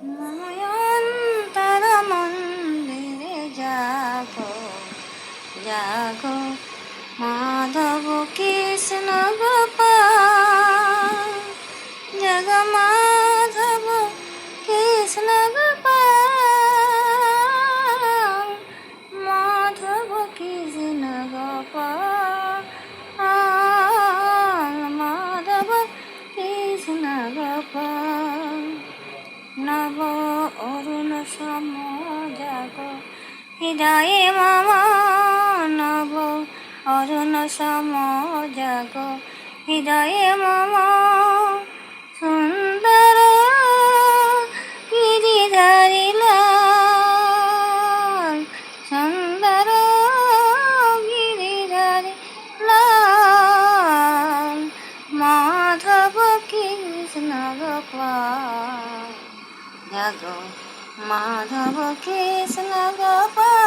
নয়নতার মন্দিরে জাগো জাগো, মাধব কৃষ্ণ গোপাল, জগ মাধব কৃষ্ণ গোপাল, মাধব কৃষ্ণ গোপাল, মাধব কৃষ্ণ গোপাল। নব অরুণ সম জাগ হৃদয়ে মম, নব অরুণ সম জাগ হৃদয়ে মম, সুন্দর গিরিধারী লাল, সুন্দর গিরিধারী লাল, মাধব কৃষ্ণ গোপাল, জাগো মাধব কৃষ্ণ গোপাল।